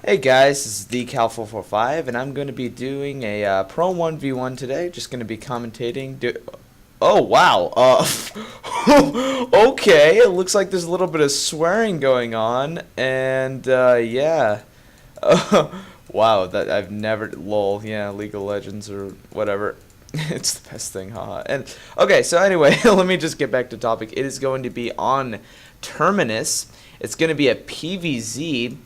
Hey guys, this is the Cal445, and I'm going to be doing a Pro 1v1 today. Just going to be commentating. Oh wow! Okay, it looks like there's a little bit of swearing going on, and yeah. Wow, that I've never lol. Yeah, League of Legends or whatever. It's the best thing, haha. And okay, so anyway, let me just get back to topic. It is going to be on Terminus. It's going to be a PvZ.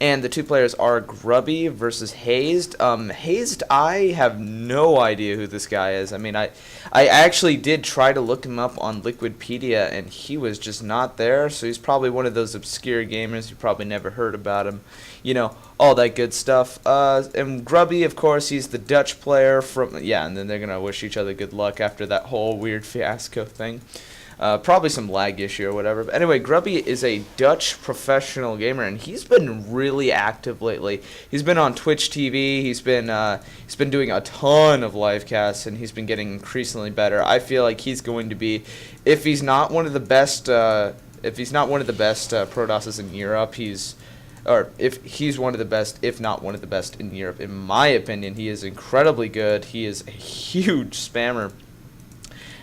And the two players are Grubby versus Hazed. Hazed, I have no idea who this guy is. I mean, I actually did try to look him up on Liquidpedia, and he was just not there. So he's probably one of those obscure gamers. You probably never heard about him. You know, all that good stuff. And Grubby, of course, he's the Dutch player from... Yeah, and then they're going to wish each other good luck after that whole weird fiasco thing. Probably some lag issue or whatever. But anyway, Grubby is a Dutch professional gamer, and he's been really active lately. He's been on Twitch TV. He's been doing a ton of live casts, and he's been getting increasingly better. I feel like he's going to be, if he's not one of the best, Prodosses in Europe, if he's one of the best, if not one of the best in Europe, in my opinion. He is incredibly good. He is a huge spammer.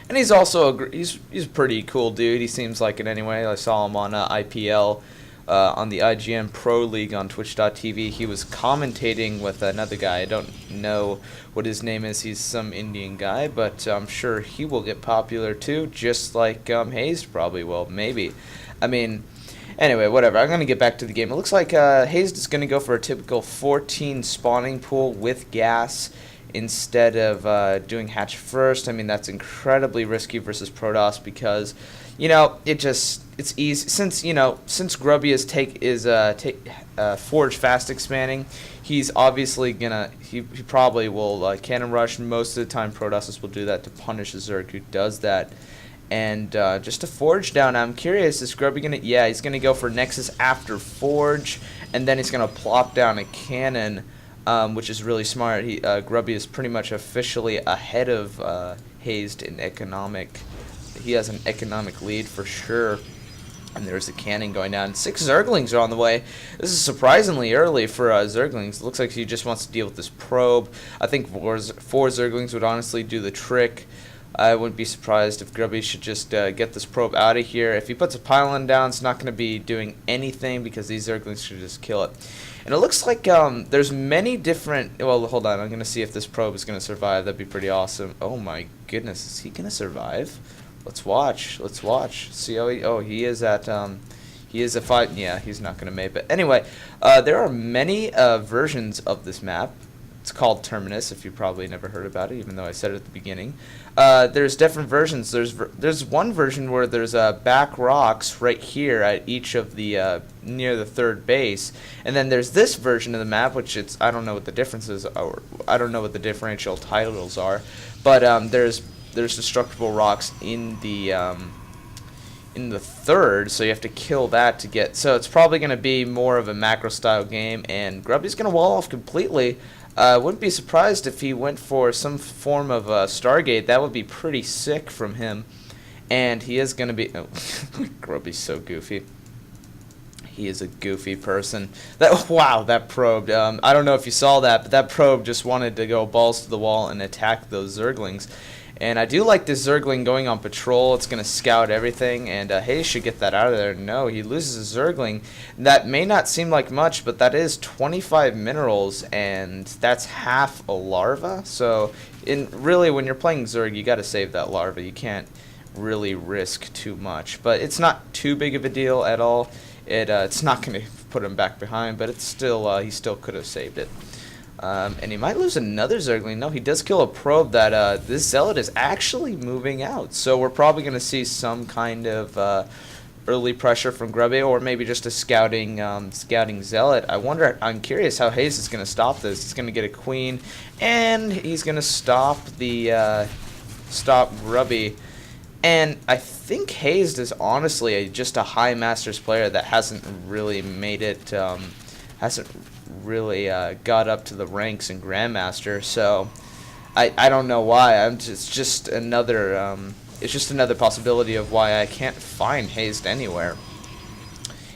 And he's also he's a pretty cool dude. He seems like it anyway. I saw him on IPL, on the IGN Pro League on Twitch.tv. He was commentating with another guy. I don't know what his name is. He's some Indian guy, but I'm sure he will get popular too, just like Hazed probably will. Maybe. I mean, anyway, whatever. I'm going to get back to the game. It looks like Hazed is going to go for a typical 14 spawning pool with gas, instead of doing hatch first. I mean, that's incredibly risky versus Protoss because, you know, it's easy since Grubby is Forge fast expanding. He's obviously he probably will cannon rush. Most of the time, Protosses will do that to punish a Zerg who does that. And just to Forge down, I'm curious, is Grubby gonna? Yeah, he's gonna go for Nexus after Forge, and then he's gonna plop down a cannon. Which is really smart. Grubby is pretty much officially ahead of Hazed in economic. He has an economic lead for sure. And there's the cannon going down. 6 Zerglings are on the way. This is surprisingly early for Zerglings. It looks like he just wants to deal with this probe. I think four Zerglings would honestly do the trick. I wouldn't be surprised if Grubby should just get this probe out of here. If he puts a pylon down, it's not going to be doing anything because these Zerglings should just kill it. And it looks like there's many different... Well, hold on. I'm going to see if this probe is going to survive. That'd be pretty awesome. Oh, my goodness. Is he going to survive? Let's watch. Let's watch. See how he... Oh, he is at... He is a 5... Yeah, he's not going to make it. Anyway, there are many versions of this map. It's called Terminus, if you probably never heard about it, even though I said it at the beginning. There's different versions. There's one version where there's back rocks right here at each of the near the third base, and then there's this version of the map, which I don't know what the differences are, or I don't know what the differential titles are, but there's destructible rocks in the third, so you have to kill that to get. So it's probably going to be more of a macro style game, and Grubby's going to wall off completely. Wouldn't be surprised if he went for some form of Stargate. That would be pretty sick from him. And he is going to be... Oh, Grubby's so goofy. He is a goofy person. Wow, that probe. I don't know if you saw that, but that probe just wanted to go balls to the wall and attack those Zerglings. And I do like this Zergling going on patrol. It's going to scout everything, and Hayes should get that out of there. No, he loses a Zergling. That may not seem like much, but that is 25 minerals, and that's half a larva. So, really, when you're playing Zerg, you got to save that larva. You can't really risk too much. But it's not too big of a deal at all. It's not going to put him back behind, but it's still he still could have saved it. And he might lose another Zergling. No, he does kill a probe that this Zealot is actually moving out. So we're probably going to see some kind of early pressure from Grubby, or maybe just a scouting Zealot. I'm curious how Hayes is going to stop this. He's going to get a queen, and he's going to stop Grubby. And I think Hazed is honestly just a high Masters player that hasn't really made it, hasn't really got up to the ranks in Grandmaster. So I don't know why. It's just another possibility of why I can't find Hazed anywhere.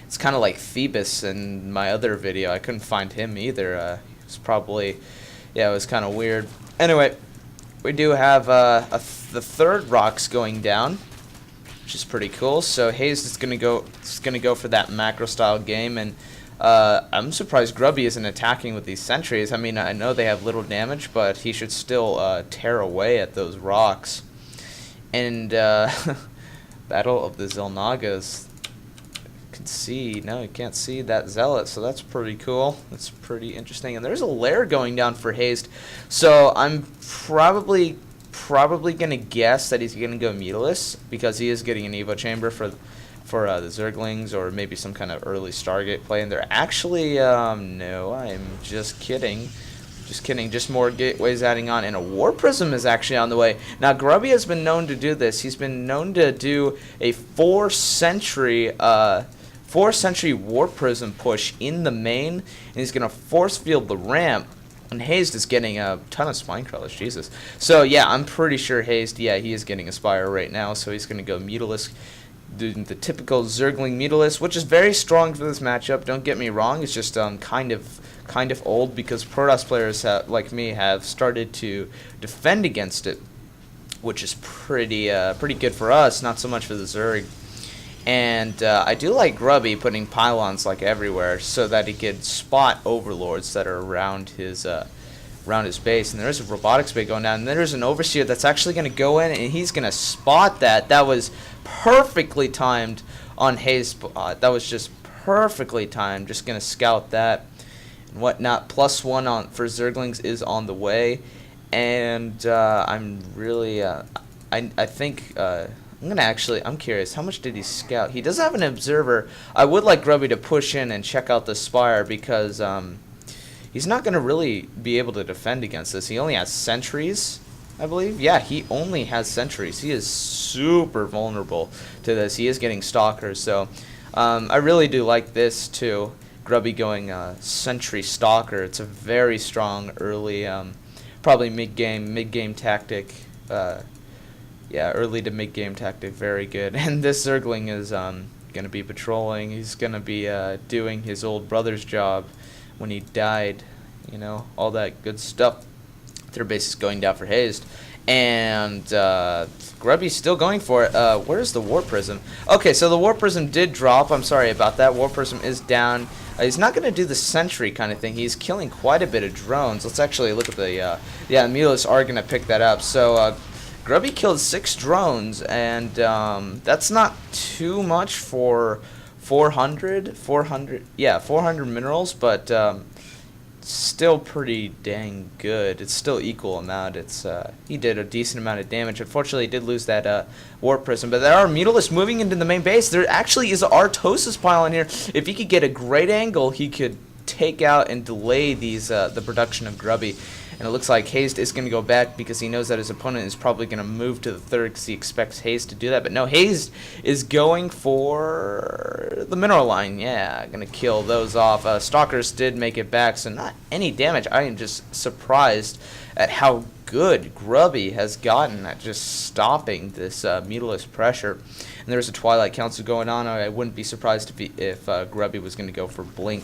It's kind of like Phoebus in my other video. I couldn't find him either. It's probably, yeah, it was kind of weird. Anyway, we do have the third rocks going down, which is pretty cool. So Hazed is gonna go for that macro style game, and I'm surprised Grubby isn't attacking with these sentries. I mean, I know they have little damage, but he should still tear away at those rocks. And Battle of the Xel'Nagas. Can see, no, you can't see that Zealot, so that's pretty cool. That's pretty interesting. And there's a lair going down for Hazed, so I'm probably gonna guess that he's gonna go Mutilus, because he is getting an Evo chamber for the Zerglings, or maybe some kind of early Stargate play. And they're actually no, I'm just kidding. Just more gateways adding on, and a War Prism is actually on the way. Now, Grubby has been known to do this. He's been known to do a 4-sentry War Prism push in the main, and he's going to force field the ramp. And Hazed is getting a ton of Spine Crawlers, Jesus. So, yeah, I'm pretty sure Hazed, yeah, he is getting a Spire right now, so he's going to go Mutilus, doing the typical Zergling Mutilus, which is very strong for this matchup. Don't get me wrong, it's just kind of old, because Protoss players like me have started to defend against it, which is pretty good for us, not so much for the Zerg. And I do like Grubby putting pylons like everywhere, so that he can spot overlords that are around his base. And there is a robotics bay going down, and there's an overseer that's actually going to go in, and he's going to spot that. That was perfectly timed on Hazed spot. That was just perfectly timed. Just going to scout that and whatnot. +1 on for Zerglings is on the way, and I'm really I think I'm curious, how much did he scout? He does have an observer. I would like Grubby to push in and check out the Spire, because he's not going to really be able to defend against this. He only has sentries, I believe. Yeah, he only has sentries. He is super vulnerable to this. He is getting stalkers, so I really do like this too. Grubby going sentry stalker. It's a very strong early, probably mid-game tactic. Yeah, early to mid-game tactic, very good. And this Zergling is going to be patrolling. He's going to be doing his old brother's job when he died, you know, all that good stuff. Their base is going down for Hazed. And Grubby's still going for it. Where's the War Prism? Okay, so the War Prism did drop. I'm sorry about that. War Prism is down. He's not going to do the sentry kind of thing. He's killing quite a bit of drones. Let's actually look at the... yeah, the Mutilus are going to pick that up. So... Grubby killed 6 drones, and that's not too much for 400 minerals, but still pretty dang good. It's still equal amount. It's he did a decent amount of damage. Unfortunately, he did lose that War Prism, but there are Mutilus moving into the main base. There actually is an Artosis pylon here. If he could get a great angle, he could take out and delay these the production of Grubby. And it looks like Hazed is going to go back, because he knows that his opponent is probably going to move to the third, because he expects Hazed to do that. But no, Hazed is going for the mineral line. Yeah, going to kill those off. Stalkers did make it back, so not any damage. I am just surprised at how good Grubby has gotten at just stopping this Mutilus pressure. And there's a Twilight Council going on. I wouldn't be surprised if Grubby was going to go for Blink.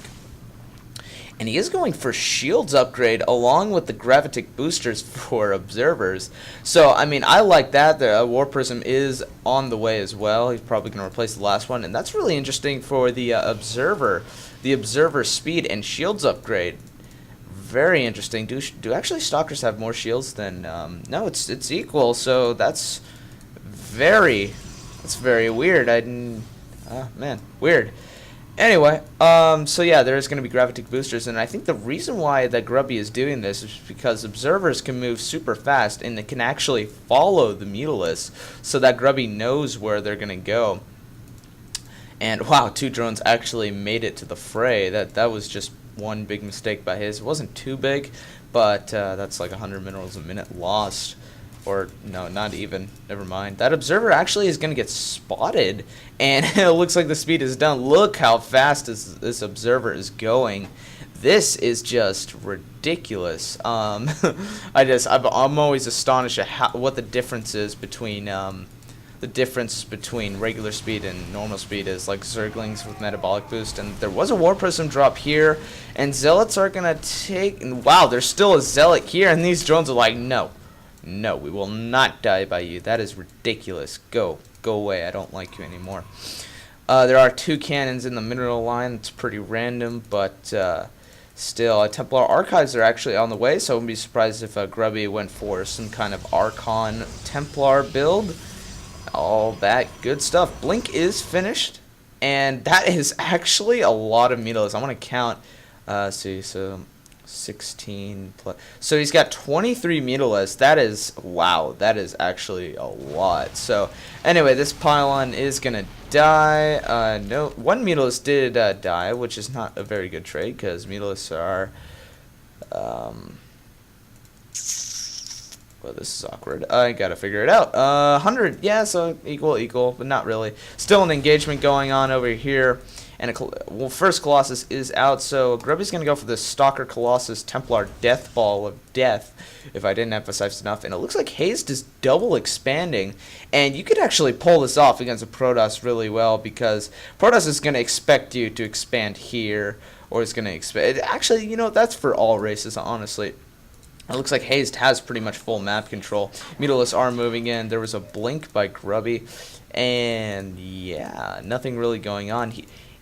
And he is going for shields upgrade along with the gravitic boosters for observers. So, I mean, I like that. The War Prism is on the way as well. He's probably going to replace the last one. And that's really interesting for the observer speed and shields upgrade. Very interesting. Do actually Stalkers have more shields than... no, it's equal. So that's very weird. Man, weird. Anyway, so yeah, there's going to be gravitic boosters, and I think the reason why that Grubby is doing this is because observers can move super fast, and they can actually follow the Mutilus, so that Grubby knows where they're going to go. And wow, 2 drones actually made it to the fray. That was just one big mistake by his. It wasn't too big, but that's like 100 minerals a minute lost. Or, no, not even. Never mind. That observer actually is going to get spotted. And it looks like the speed is done. Look how fast this observer is going. This is just ridiculous. I'm always astonished at what the difference is between the the difference between regular speed and normal speed is like Zerglings with metabolic boost, and there was a War Prism drop here, and Zealots are gonna take, and wow, there's still a Zealot here, and these drones are like, no, we will not die by you. That is ridiculous. Go away. I don't like you anymore. There are 2 cannons in the mineral line. It's pretty random, but still, Templar Archives are actually on the way, so I wouldn't be surprised if Grubby went for some kind of Archon Templar build. All that good stuff. Blink is finished, and that is actually a lot of Mutilis. I want to count, see, so 16 plus. So he's got 23 Mutilis. That is, wow, that is actually a lot. So anyway, this pylon is going to die. No, 1 Mutilis did die, which is not a very good trade, because Mutilis are, well, this is awkward. I gotta figure it out. 100, yeah, so equal, but not really. Still an engagement going on over here. And well, first Colossus is out, so Grubby's going to go for the Stalker Colossus Templar Death Ball of Death, if I didn't emphasize enough. And it looks like Hazed is double expanding, and you could actually pull this off against a Protoss really well, because Protoss is going to expect you to expand here, or it's going to expand. Actually, you know, that's for all races, honestly. It looks like Hazed has pretty much full map control. Mutilis are moving in. There was a blink by Grubby, and yeah, nothing really going on.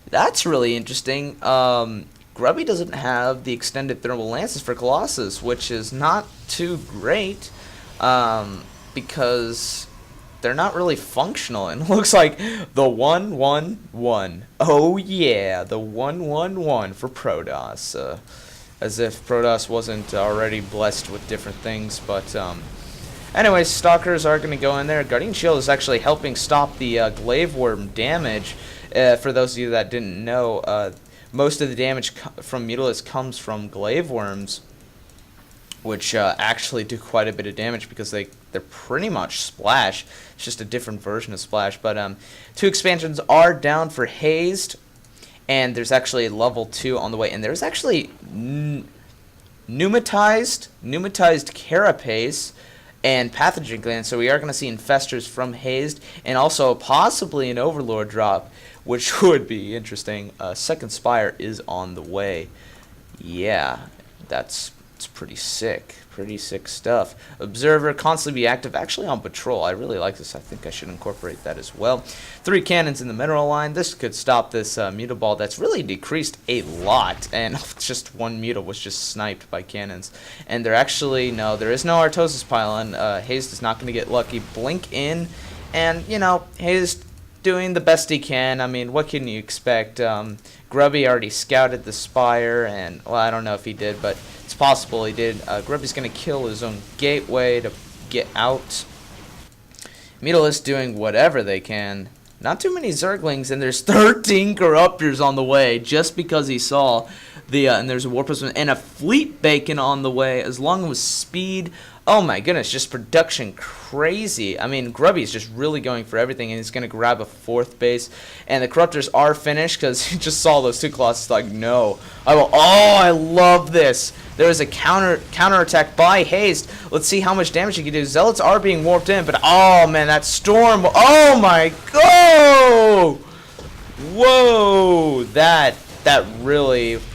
That's really interesting. Grubby doesn't have the extended thermal lances for Colossus, which is not too great, because they're not really functional. And it looks like the 1-1-1. Oh yeah, the 1-1-1 for Protoss. As if Protoss wasn't already blessed with different things, but anyway, Stalkers are going to go in there. Guardian Shield is actually helping stop the Glaive Worm damage. For those of you that didn't know, most of the damage from Mutilis comes from Glaive Worms, which actually do quite a bit of damage because they're pretty much Splash. It's just a different version of Splash. But 2 expansions are down for Hazed, and there's actually level 2 on the way. And there's actually pneumatized Carapace and Pathogen Gland, so we are going to see Infestors from Hazed, and also possibly an Overlord drop, which would be interesting. Second Spire is on the way. Yeah, it's pretty sick. Pretty sick stuff. Observer, constantly be active, actually on patrol. I really like this. I think I should incorporate that as well. 3 cannons in the mineral line. This could stop this Mutaball that's really decreased a lot. And just 1 Muta was just sniped by cannons. And there actually, no, there is no Artosis pylon. Hazed is not going to get lucky. Blink in. And, you know, Hazed doing the best he can. I mean, what can you expect? Grubby already scouted the Spire, and, well, I don't know if he did, but it's possible he did. Grubby's going to kill his own gateway to get out. Mutilis doing whatever they can. Not too many Zerglings, and there's 13 Corruptors on the way, just because he saw the, and there's a War Prism and a Fleet Bacon on the way, as long as speed. Oh my goodness, just production crazy. I mean, Grubby's just really going for everything, and he's going to grab a 4th base. And the Corruptors are finished, because he just saw those 2 Colossus like, no. I will, oh, I love this. There is a counterattack by Hazed. Let's see how much damage he can do. Zealots are being warped in, but oh man, that storm. Oh my god. Whoa. That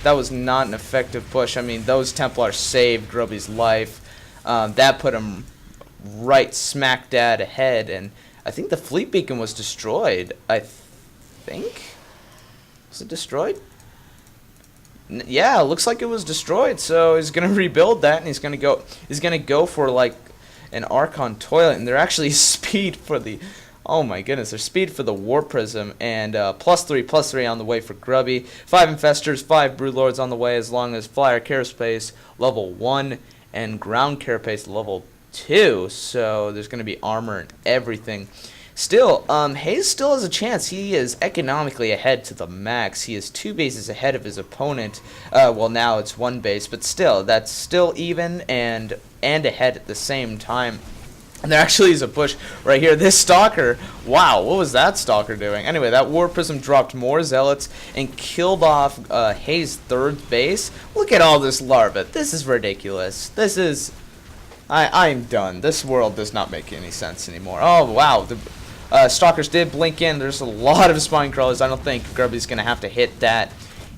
was not an effective push. I mean, those Templars saved Grubby's life. That put him right smack dab ahead, and I think the Fleet Beacon was destroyed. I think. Was it destroyed? Yeah, it looks like it was destroyed. So he's gonna rebuild that, and he's gonna go for like an Archon Toilet, and they're actually speed for the. Oh my goodness, they're speed for the War Prism, and +3 on the way for Grubby. 5 Infestors, 5 Broodlords on the way, as long as Flyer Carapace level 1 and Ground Carapace level 2. So there's going to be armor and everything. Still, Hazed still has a chance. He is economically ahead to the max. He is 2 bases ahead of his opponent. Well, now it's 1 base, but still, that's still even and ahead at the same time. And there actually is a push right here. This Stalker, wow, what was that Stalker doing? Anyway, that War Prism dropped more Zealots and killed off Hazed's 3rd base. Look at all this larva. This is ridiculous. This is... I'm done. This world does not make any sense anymore. Oh, wow. Stalkers did blink in. There's a lot of spine crawlers. I don't think Grubby's going to have to hit that.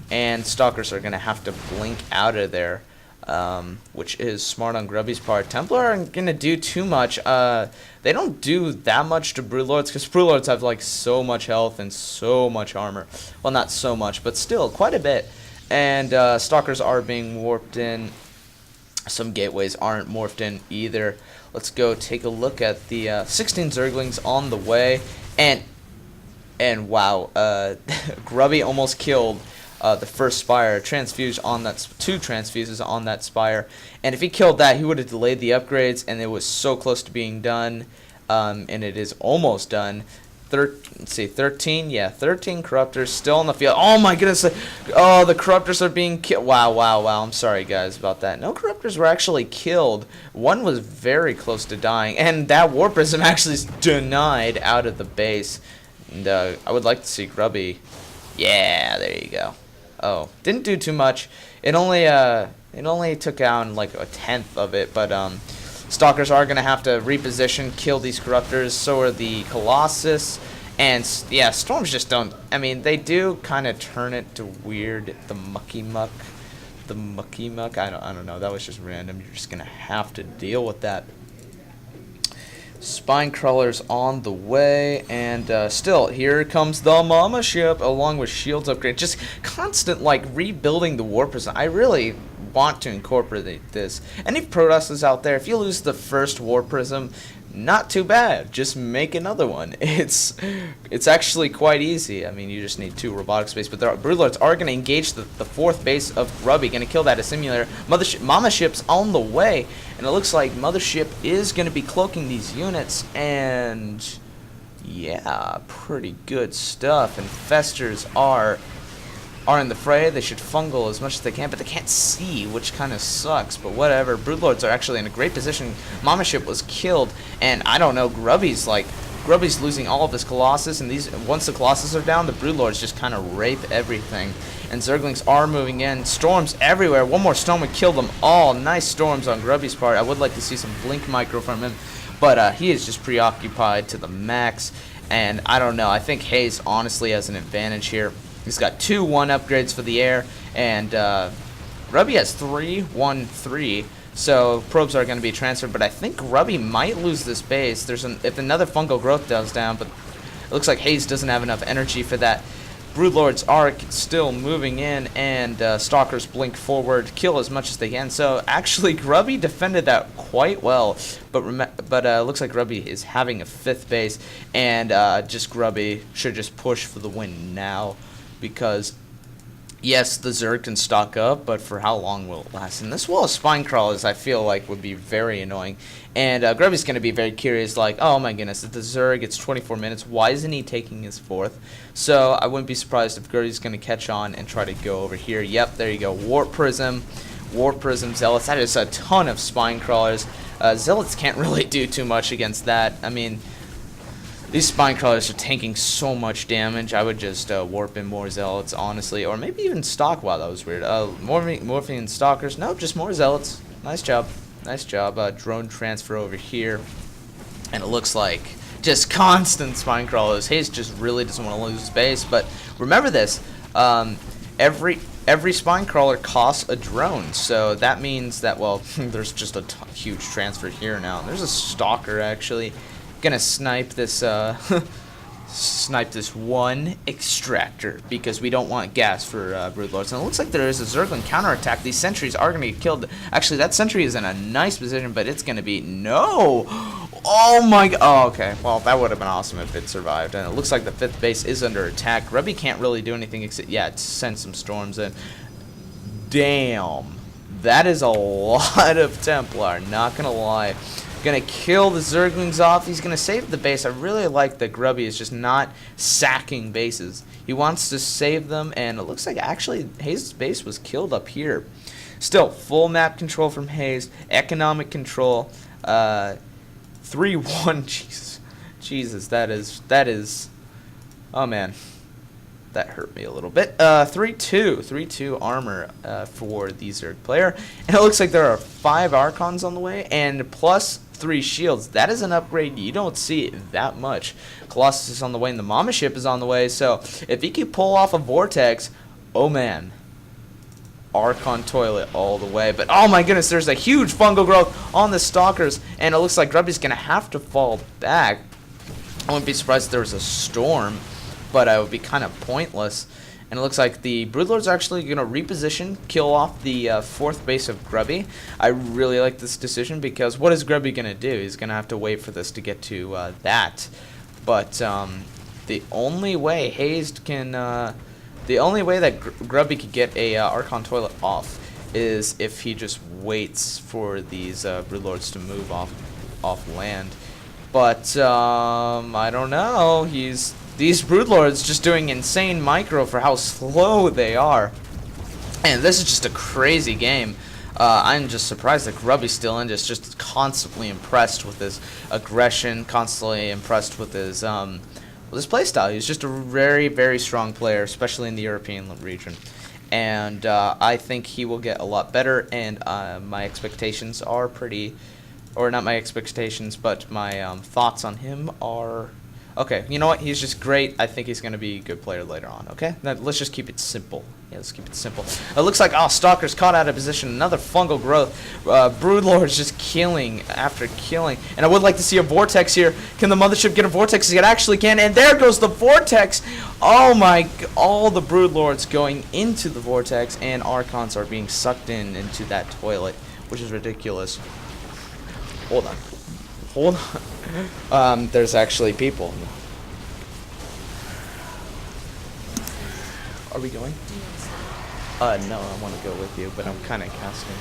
And Stalkers are going to have to blink out of there, which is smart on Grubby's part. Templar aren't going to do too much. They don't do that much to Broodlords, because Broodlords have like so much health and so much armor. Well, not so much, but still quite a bit. And Stalkers are being warped in. Some gateways aren't morphed in either. Let's go take a look at the 16 Zerglings on the way. And wow, Grubby almost killed the first Spire. Transfuse on that, 2 transfuses on that Spire. And if he killed that, he would have delayed the upgrades, and it was so close to being done. And it is almost done. Let's see, 13? Yeah, 13 Corruptors still on the field. Oh my goodness. Oh, the Corruptors are being killed. Wow, wow, wow. I'm sorry, guys, about that. No Corruptors were actually killed. One was very close to dying. And that Warp Prism actually is denied out of the base. And I would like to see Grubby. Yeah, there you go. Oh, didn't do too much. It only took down like a tenth of it, but Stalkers are going to have to reposition, kill these Corruptors. So are the Colossus. And, yeah, Storms just don't... I mean, they do kind of turn it to weird. The Mucky Muck. The Mucky Muck. I don't know. That was just random. You're just going to have to deal with that. Spine Crawlers on the way. And still, here comes the Mama Ship along with Shields upgrade. Just constant, like, rebuilding the War Prism. I really want to incorporate this. Any Protosses out there, if you lose the first War Prism, not too bad. Just make another one. It's actually quite easy. I mean, you just need 2 robotic space, but the Broodlords are going to engage the 4th base of Grubby, going to kill that assimilator. Mama Ship's on the way, and it looks like Mothership is going to be cloaking these units, and yeah, pretty good stuff. Infestors are in the fray. They should fungal as much as they can, but they can't see, which kind of sucks, but whatever. Broodlords are actually in a great position. Mama Ship was killed, and I don't know, Grubby's losing all of his Colossus, and once the Colossus are down, the Broodlords just kind of rape everything. And Zerglings are moving in. Storms everywhere. One more storm would kill them all. Nice storms on Grubby's part. I would like to see some blink micro from him, but he is just preoccupied to the max, and I don't know. I think Hazed honestly has an advantage here. He's got 2 1 upgrades for the air, and Grubby has 3 1 3. So probes are going to be transferred, but I think Grubby might lose this base. If another fungal growth goes down, but it looks like Hazed doesn't have enough energy for that. Broodlords are still moving in, and Stalkers blink forward, kill as much as they can. So actually, Grubby defended that quite well, but looks like Grubby is having a 5th base, and just Grubby should just push for the win now. Because, yes, the Zerg can stock up, but for how long will it last? And this wall of Spine Crawlers, I feel like, would be very annoying. And Grubby's going to be very curious, like, oh my goodness, if the Zerg gets 24 minutes, why isn't he taking his 4th? So I wouldn't be surprised if Grubby's going to catch on and try to go over here. Yep, there you go. Warp Prism, Zealots. That is a ton of Spine Crawlers. Zealots can't really do too much against that. I mean, these Spine Crawlers are tanking so much damage. I would just warp in more Zealots, honestly. Or maybe even stock. Wow, that was weird. Morphine Stalkers. No, just more Zealots. Nice job. Nice job. Drone transfer over here. And it looks like just constant Spine Crawlers. Hazed just really doesn't want to lose base. But remember this. Every Spine Crawler costs a drone. So that means that, well, there's just a huge transfer here now. There's a Stalker, actually. Gonna snipe this one extractor because we don't want gas for Broodlords. And it looks like there is a Zergling counterattack. These sentries are gonna get killed. Actually, that sentry is in a nice position, but it's gonna be no. Oh my god. Oh, okay. Well, that would have been awesome if it survived. And it looks like the 5th base is under attack. Grubby can't really do anything except send some storms in. Damn, that is a lot of Templar. Not gonna lie. Gonna kill the Zerglings off. He's gonna save the base. I really like that Grubby is just not sacking bases. He wants to save them, and it looks like actually Hazed's base was killed up here. Still, full map control from Hazed. Economic control. 3-1. Jesus, that is. Oh man, that hurt me a little bit. 3-2 armor for the Zerg player, and it looks like there are 5 Archons on the way, and plus 3 shields. That is an upgrade you don't see that much. Colossus is on the way, and the Mama ship is on the way. So if he can pull off a Vortex, oh man. Archon Toilet all the way. But oh my goodness, there's a huge fungal growth on the Stalkers, and it looks like Grubby's going to have to fall back. I wouldn't be surprised if there was a storm, but it would be kind of pointless. And it looks like the Broodlords are actually going to reposition, kill off the 4th base of Grubby. I really like this decision because what is Grubby going to do? He's going to have to wait for this to get to that. But the only way Hazed can... the only way that Grubby could get a Archon Toilet off is if he just waits for these Broodlords to move off land. But I don't know. These Broodlords just doing insane micro for how slow they are. And this is just a crazy game. I'm just surprised that Grubby's still in, just constantly impressed with his aggression, constantly impressed with his playstyle. He's just a very, very strong player, especially in the European region. And I think he will get a lot better, and my expectations are pretty... Or not my expectations, but my thoughts on him are... Okay, you know what? He's just great. I think he's going to be a good player later on, okay? Now, let's just keep it simple. Yeah, let's keep it simple. It looks like, oh, Stalker's caught out of position. Another fungal growth. Broodlord's just killing after killing. And I would like to see a Vortex here. Can the Mothership get a Vortex? It actually can. And there goes the Vortex. Oh, my... All the Broodlords going into the Vortex, and Archons are being sucked into that toilet, which is ridiculous. Hold on. Hold on. There's actually people. Are we going? No, I want to go with you, but I'm kind of casting.